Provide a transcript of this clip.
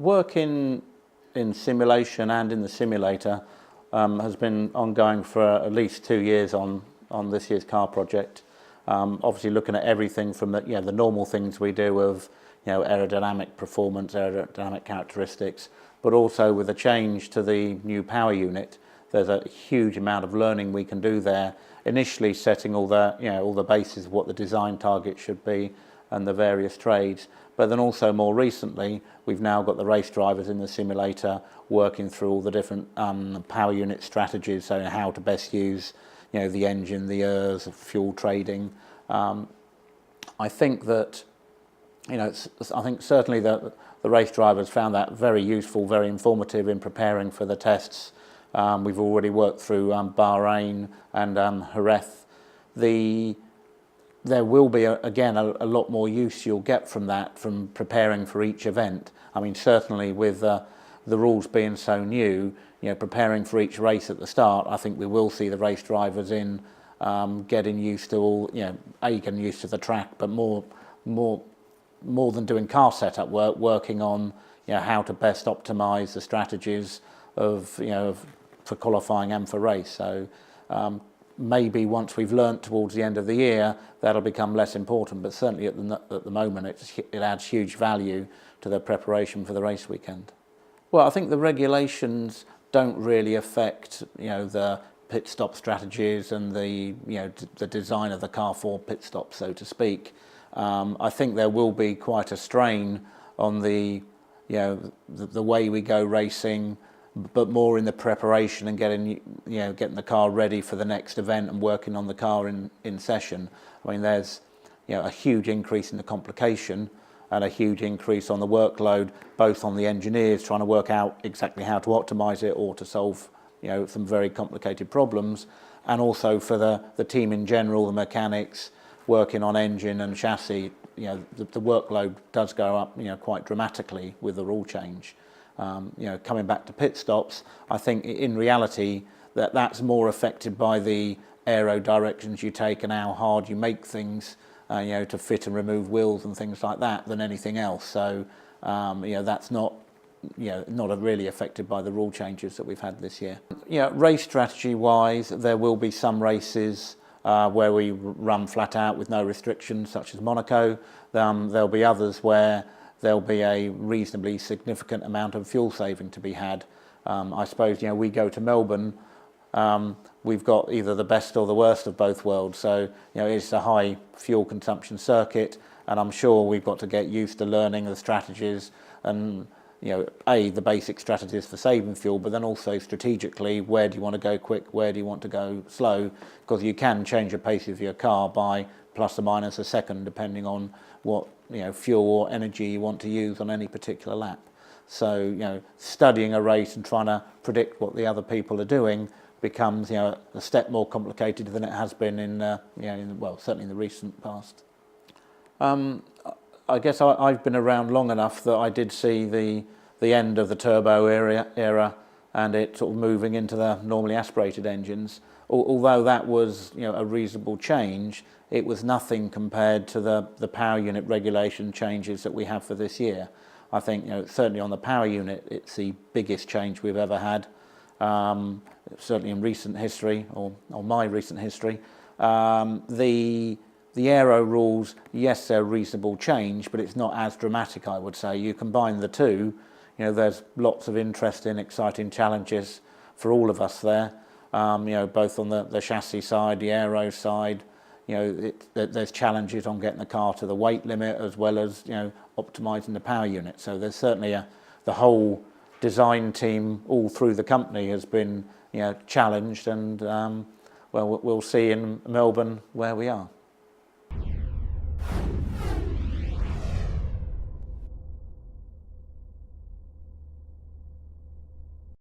work in simulation and in the simulator has been ongoing for at least 2 years on this year's car project. Obviously looking at everything from the normal things we do of aerodynamic performance, aerodynamic characteristics, but also with a change to the new power unit, there's a huge amount of learning we can do there. Initially setting all the bases of what the design target should be and the various trades, but then also more recently we've now got the race drivers in the simulator working through all the different power unit strategies, so how to best use the engine, the ERS, fuel trading. I think that I think certainly the race drivers found that very useful, very informative in preparing for the tests. We've already worked through Bahrain and Jerez. There will be again a lot more use you'll get from that, from preparing for each event. I mean, certainly with the rules being so new, preparing for each race at the start, I think we will see the race drivers in getting used to all, getting used to the track, but more than doing car setup work, working on how to best optimise the strategies for qualifying and for race. So maybe once we've learnt towards the end of the year, that'll become less important, but certainly at the moment it adds huge value to the preparation for the race weekend. Well, I think the regulations don't really affect the pit stop strategies and the design of the car for pit stops, so to speak. I think there will be quite a strain on the way we go racing, but more in the preparation and getting the car ready for the next event and working on the car in session. I mean, there's a huge increase in the complication and a huge increase on the workload, both on the engineers trying to work out exactly how to optimize it or to solve some very complicated problems, and also for the team in general, the mechanics working on engine and chassis. The workload does go up quite dramatically with the rule change. Coming back to pit stops, I think in reality that's more affected by the aero directions you take and how hard you make things, to fit and remove wheels and things like that, than anything else. So that's not really affected by the rule changes that we've had this year. Race strategy wise, there will be some races where we run flat out with no restrictions, such as Monaco. There'll be others where there'll be a reasonably significant amount of fuel saving to be had. I suppose we go to Melbourne, we've got either the best or the worst of both worlds. So it's a high fuel consumption circuit, and I'm sure we've got to get used to learning the strategies and the basic strategies for saving fuel, but then also strategically, where do you want to go quick, where do you want to go slow, because you can change the pace of your car by plus or minus a second depending on what fuel or energy you want to use on any particular lap. So studying a race and trying to predict what the other people are doing becomes a step more complicated than it has been certainly in the recent past. I guess I've been around long enough that I did see the end of the turbo era and it sort of moving into the normally aspirated engines. Although that was a reasonable change, it was nothing compared to the power unit regulation changes that we have for this year. I think certainly on the power unit it's the biggest change we've ever had, certainly in recent history or my recent history. The aero rules, yes, they're a reasonable change, but it's not as dramatic, I would say. You combine the two, there's lots of interesting, exciting challenges for all of us there. Both on the chassis side, the aero side. There's challenges on getting the car to the weight limit as well as optimising the power unit. So there's certainly the whole design team all through the company has been challenged, and we'll see in Melbourne where we are.